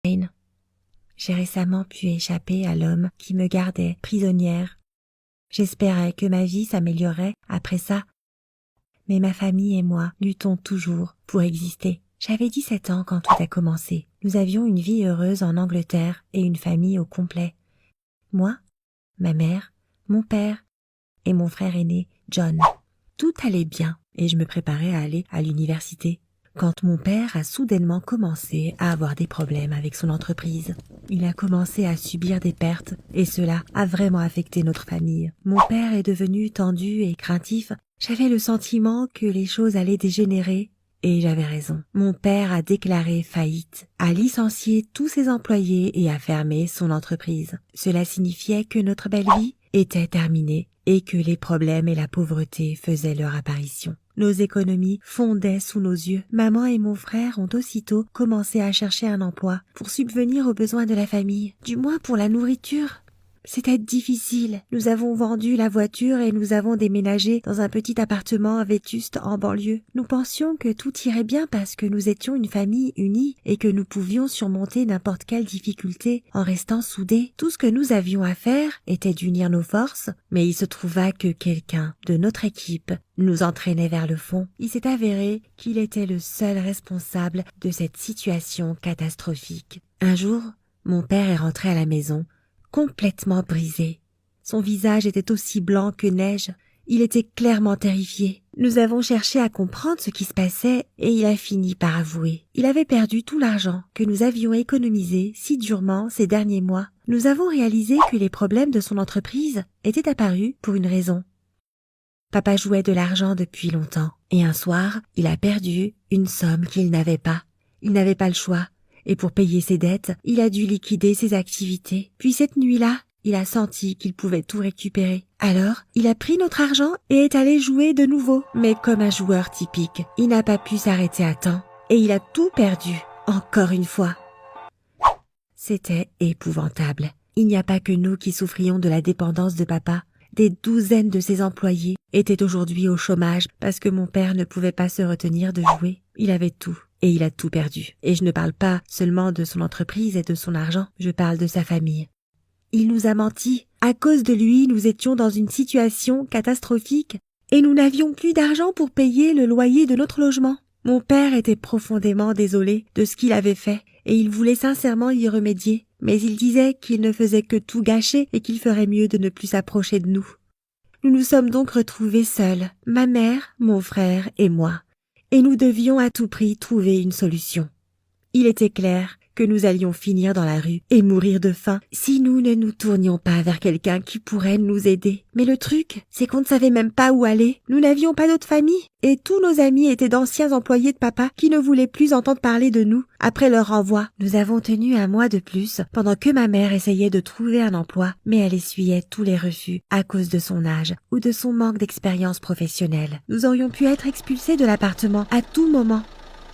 Jane. J'ai récemment pu échapper à l'homme qui me gardait prisonnière. J'espérais que ma vie s'améliorerait après ça, mais ma famille et moi luttons toujours pour exister. J'avais 17 ans quand tout a commencé. Nous avions une vie heureuse en Angleterre et une famille au complet. Moi, ma mère, mon père et mon frère aîné, John. Tout allait bien et je me préparais à aller à l'université. Quand mon père a soudainement commencé à avoir des problèmes avec son entreprise. Il a commencé à subir des pertes et cela a vraiment affecté notre famille. Mon père est devenu tendu et craintif. J'avais le sentiment que les choses allaient dégénérer et j'avais raison. Mon père a déclaré faillite, a licencié tous ses employés et a fermé son entreprise. Cela signifiait que notre belle vie était terminée et que les problèmes et la pauvreté faisaient leur apparition. Nos économies fondaient sous nos yeux. Maman et mon frère ont aussitôt commencé à chercher un emploi pour subvenir aux besoins de la famille, du moins pour la nourriture. C'était difficile. Nous avons vendu la voiture et nous avons déménagé dans un petit appartement vétuste en banlieue. Nous pensions que tout irait bien parce que nous étions une famille unie et que nous pouvions surmonter n'importe quelle difficulté en restant soudés. Tout ce que nous avions à faire était d'unir nos forces, mais il se trouva que quelqu'un de notre équipe nous entraînait vers le fond. Il s'est avéré qu'il était le seul responsable de cette situation catastrophique. Un jour, mon père est rentré à la maison complètement brisé. Son visage était aussi blanc que neige. Il était clairement terrifié. Nous avons cherché à comprendre ce qui se passait et il a fini par avouer. Il avait perdu tout l'argent que nous avions économisé si durement ces derniers mois. Nous avons réalisé que les problèmes de son entreprise étaient apparus pour une raison. Papa jouait de l'argent depuis longtemps et un soir, il a perdu une somme qu'il n'avait pas. Il n'avait pas le choix. Et pour payer ses dettes, il a dû liquider ses activités. Puis cette nuit-là, il a senti qu'il pouvait tout récupérer. Alors, il a pris notre argent et est allé jouer de nouveau. Mais comme un joueur typique, il n'a pas pu s'arrêter à temps. Et il a tout perdu, encore une fois. C'était épouvantable. Il n'y a pas que nous qui souffrions de la dépendance de papa. Des douzaines de ses employés étaient aujourd'hui au chômage parce que mon père ne pouvait pas se retenir de jouer. Il avait tout. Et il a tout perdu. Et je ne parle pas seulement de son entreprise et de son argent, je parle de sa famille. Il nous a menti. À cause de lui, nous étions dans une situation catastrophique et nous n'avions plus d'argent pour payer le loyer de notre logement. Mon père était profondément désolé de ce qu'il avait fait et il voulait sincèrement y remédier, mais il disait qu'il ne faisait que tout gâcher et qu'il ferait mieux de ne plus s'approcher de nous. Nous nous sommes donc retrouvés seuls, ma mère, mon frère et moi. Et nous devions à tout prix trouver une solution. Il était clair que nous allions finir dans la rue et mourir de faim si nous ne nous tournions pas vers quelqu'un qui pourrait nous aider. Mais le truc, c'est qu'on ne savait même pas où aller. Nous n'avions pas d'autre famille et tous nos amis étaient d'anciens employés de papa qui ne voulaient plus entendre parler de nous après leur renvoi. Nous avons tenu un mois de plus pendant que ma mère essayait de trouver un emploi, mais elle essuyait tous les refus à cause de son âge ou de son manque d'expérience professionnelle. Nous aurions pu être expulsés de l'appartement à tout moment.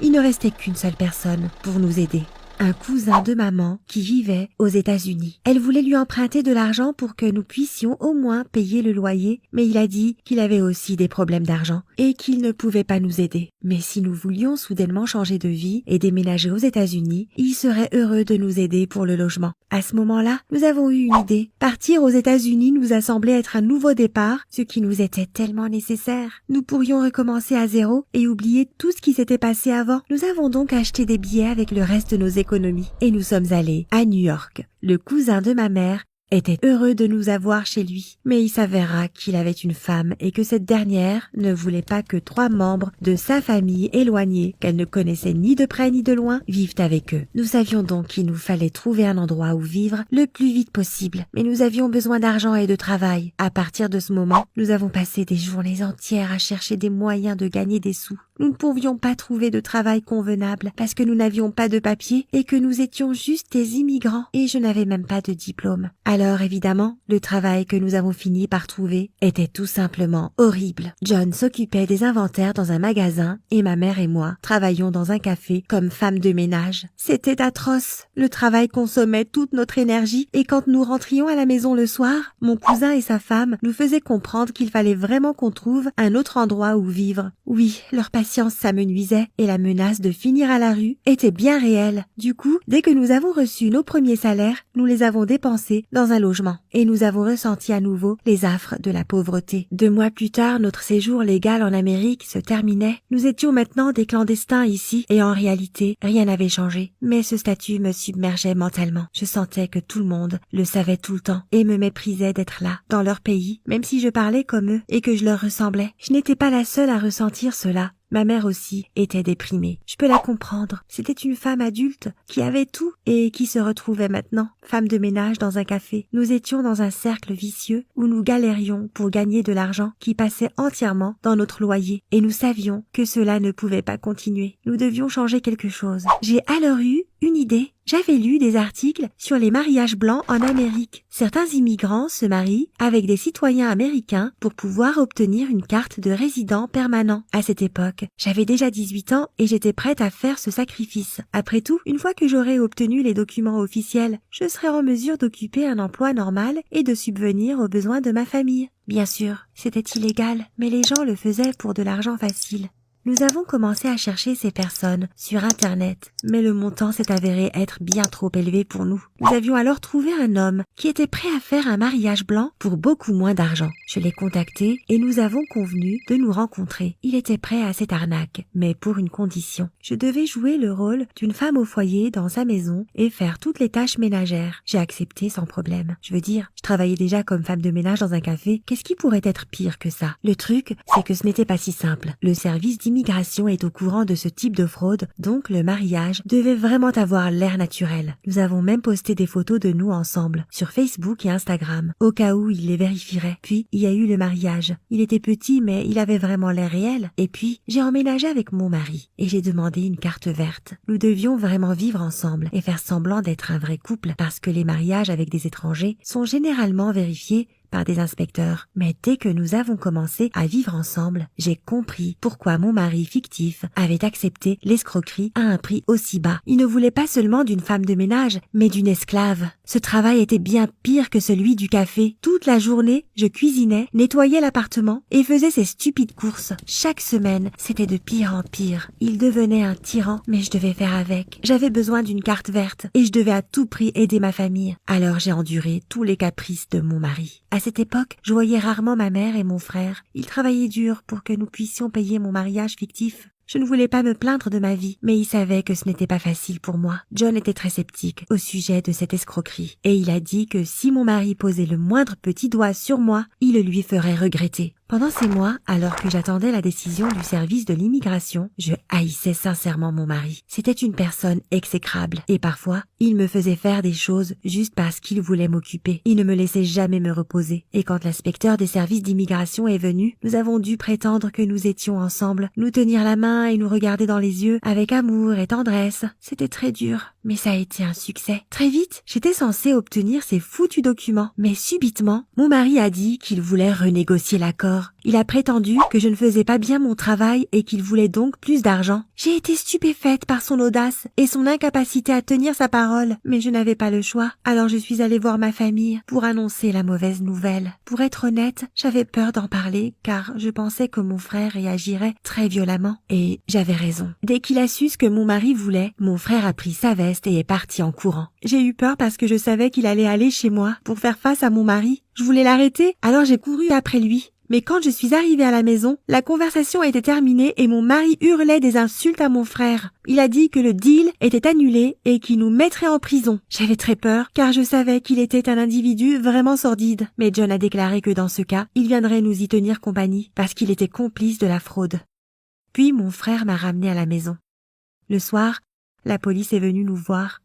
Il ne restait qu'une seule personne pour nous aider. Un cousin de maman qui vivait aux États-Unis. Elle voulait lui emprunter de l'argent pour que nous puissions au moins payer le loyer, mais il a dit qu'il avait aussi des problèmes d'argent et qu'il ne pouvait pas nous aider. Mais si nous voulions soudainement changer de vie et déménager aux États-Unis, il serait heureux de nous aider pour le logement. À ce moment-là, nous avons eu une idée. Partir aux États-Unis nous a semblé être un nouveau départ, ce qui nous était tellement nécessaire. Nous pourrions recommencer à zéro et oublier tout ce qui s'était passé avant. Nous avons donc acheté des billets avec le reste de nos économies et nous sommes allés à New York. Le cousin de ma mère était heureux de nous avoir chez lui, mais il s'avéra qu'il avait une femme et que cette dernière ne voulait pas que 3 membres de sa famille éloignés, qu'elle ne connaissait ni de près ni de loin, vivent avec eux. Nous savions donc qu'il nous fallait trouver un endroit où vivre le plus vite possible, mais nous avions besoin d'argent et de travail. À partir de ce moment, nous avons passé des journées entières à chercher des moyens de gagner des sous. Nous ne pouvions pas trouver de travail convenable parce que nous n'avions pas de papier et que nous étions juste des immigrants et je n'avais même pas de diplôme. Alors Alors évidemment, le travail que nous avons fini par trouver était tout simplement horrible. John s'occupait des inventaires dans un magasin et ma mère et moi travaillions dans un café comme femmes de ménage. C'était atroce. Le travail consommait toute notre énergie et quand nous rentrions à la maison le soir, mon cousin et sa femme nous faisaient comprendre qu'il fallait vraiment qu'on trouve un autre endroit où vivre. Oui, leur patience s'amenuisait et la menace de finir à la rue était bien réelle. Du coup, dès que nous avons reçu nos premiers salaires, nous les avons dépensés dans un logement et nous avons ressenti à nouveau les affres de la pauvreté. 2 mois plus tard, notre séjour légal en Amérique se terminait. Nous étions maintenant des clandestins ici et en réalité, rien n'avait changé. Mais ce statut me submergeait mentalement. Je sentais que tout le monde le savait tout le temps et me méprisait d'être là, dans leur pays, même si je parlais comme eux et que je leur ressemblais. Je n'étais pas la seule à ressentir cela. Ma mère aussi était déprimée. Je peux la comprendre. C'était une femme adulte qui avait tout et qui se retrouvait maintenant, femme de ménage dans un café. Nous étions dans un cercle vicieux où nous galérions pour gagner de l'argent qui passait entièrement dans notre loyer et nous savions que cela ne pouvait pas continuer. Nous devions changer quelque chose. J'ai alors eu une idée. J'avais lu des articles sur les mariages blancs en Amérique. Certains immigrants se marient avec des citoyens américains pour pouvoir obtenir une carte de résident permanent. À cette époque, j'avais déjà 18 ans et j'étais prête à faire ce sacrifice. Après tout, une fois que j'aurais obtenu les documents officiels, je serais en mesure d'occuper un emploi normal et de subvenir aux besoins de ma famille. Bien sûr, c'était illégal, mais les gens le faisaient pour de l'argent facile. Nous avons commencé à chercher ces personnes sur Internet, mais le montant s'est avéré être bien trop élevé pour nous. Nous avions alors trouvé un homme qui était prêt à faire un mariage blanc pour beaucoup moins d'argent. Je l'ai contacté et nous avons convenu de nous rencontrer. Il était prêt à cette arnaque, mais pour une condition. Je devais jouer le rôle d'une femme au foyer dans sa maison et faire toutes les tâches ménagères. J'ai accepté sans problème. Je veux dire, je travaillais déjà comme femme de ménage dans un café. Qu'est-ce qui pourrait être pire que ça? Le truc, c'est que ce n'était pas si simple. Le service d'immigration est au courant de ce type de fraude, donc le mariage devait vraiment avoir l'air naturel. Nous avons même posté des photos de nous ensemble sur Facebook et Instagram, au cas où il les vérifierait. Puis, il y a eu le mariage. Il était petit, mais il avait vraiment l'air réel. Et puis, j'ai emménagé avec mon mari et j'ai demandé une carte verte. Nous devions vraiment vivre ensemble et faire semblant d'être un vrai couple parce que les mariages avec des étrangers sont généralement vérifiés par des inspecteurs. Mais dès que nous avons commencé à vivre ensemble, j'ai compris pourquoi mon mari fictif avait accepté l'escroquerie à un prix aussi bas. Il ne voulait pas seulement d'une femme de ménage, mais d'une esclave. Ce travail était bien pire que celui du café. Toute la journée, je cuisinais, nettoyais l'appartement et faisais ces stupides courses. Chaque semaine, c'était de pire en pire. Il devenait un tyran, mais je devais faire avec. J'avais besoin d'une carte verte et je devais à tout prix aider ma famille. Alors j'ai enduré tous les caprices de mon mari. À cette époque, je voyais rarement ma mère et mon frère. Ils travaillaient dur pour que nous puissions payer mon mariage fictif. Je ne voulais pas me plaindre de ma vie, mais il savait que ce n'était pas facile pour moi. John était très sceptique au sujet de cette escroquerie, et il a dit que si mon mari posait le moindre petit doigt sur moi, il le lui ferait regretter. Pendant ces mois, alors que j'attendais la décision du service de l'immigration, je haïssais sincèrement mon mari. C'était une personne exécrable, et parfois, il me faisait faire des choses juste parce qu'il voulait m'occuper. Il ne me laissait jamais me reposer, et quand l'inspecteur des services d'immigration est venu, nous avons dû prétendre que nous étions ensemble, nous tenir la main et nous regarder dans les yeux avec amour et tendresse. C'était très dur, mais ça a été un succès. Très vite, j'étais censée obtenir ces foutus documents, mais subitement, mon mari a dit qu'il voulait renégocier l'accord. Il a prétendu que je ne faisais pas bien mon travail et qu'il voulait donc plus d'argent. J'ai été stupéfaite par son audace et son incapacité à tenir sa parole, mais je n'avais pas le choix. Alors je suis allée voir ma famille pour annoncer la mauvaise nouvelle. Pour être honnête, j'avais peur d'en parler car je pensais que mon frère réagirait très violemment. Et j'avais raison. Dès qu'il a su ce que mon mari voulait, mon frère a pris sa veste et est parti en courant. J'ai eu peur parce que je savais qu'il allait aller chez moi pour faire face à mon mari. Je voulais l'arrêter, alors j'ai couru après lui. Mais quand je suis arrivée à la maison, la conversation était terminée et mon mari hurlait des insultes à mon frère. Il a dit que le deal était annulé et qu'il nous mettrait en prison. J'avais très peur car je savais qu'il était un individu vraiment sordide. Mais John a déclaré que dans ce cas, il viendrait nous y tenir compagnie parce qu'il était complice de la fraude. Puis mon frère m'a ramené à la maison. Le soir, la police est venue nous voir.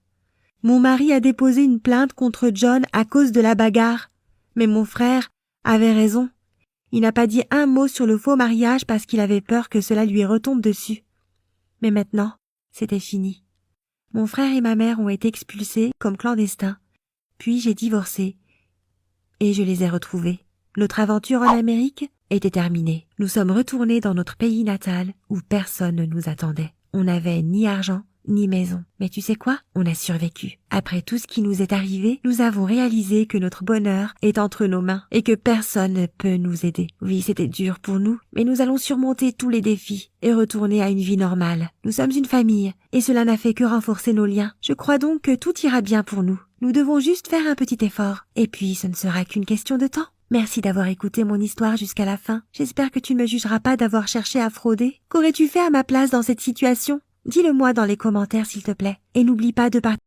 Mon mari a déposé une plainte contre John à cause de la bagarre. Mais mon frère avait raison. Il n'a pas dit un mot sur le faux mariage parce qu'il avait peur que cela lui retombe dessus. Mais maintenant, c'était fini. Mon frère et ma mère ont été expulsés comme clandestins. Puis j'ai divorcé et je les ai retrouvés. Notre aventure en Amérique était terminée. Nous sommes retournés dans notre pays natal où personne ne nous attendait. On n'avait ni argent, ni maison. Mais tu sais quoi? On a survécu. Après tout ce qui nous est arrivé, nous avons réalisé que notre bonheur est entre nos mains et que personne ne peut nous aider. Oui, c'était dur pour nous, mais nous allons surmonter tous les défis et retourner à une vie normale. Nous sommes une famille et cela n'a fait que renforcer nos liens. Je crois donc que tout ira bien pour nous. Nous devons juste faire un petit effort. Et puis, ce ne sera qu'une question de temps. Merci d'avoir écouté mon histoire jusqu'à la fin. J'espère que tu ne me jugeras pas d'avoir cherché à frauder. Qu'aurais-tu fait à ma place dans cette situation? Dis-le moi dans les commentaires s'il te plaît. Et n'oublie pas de partager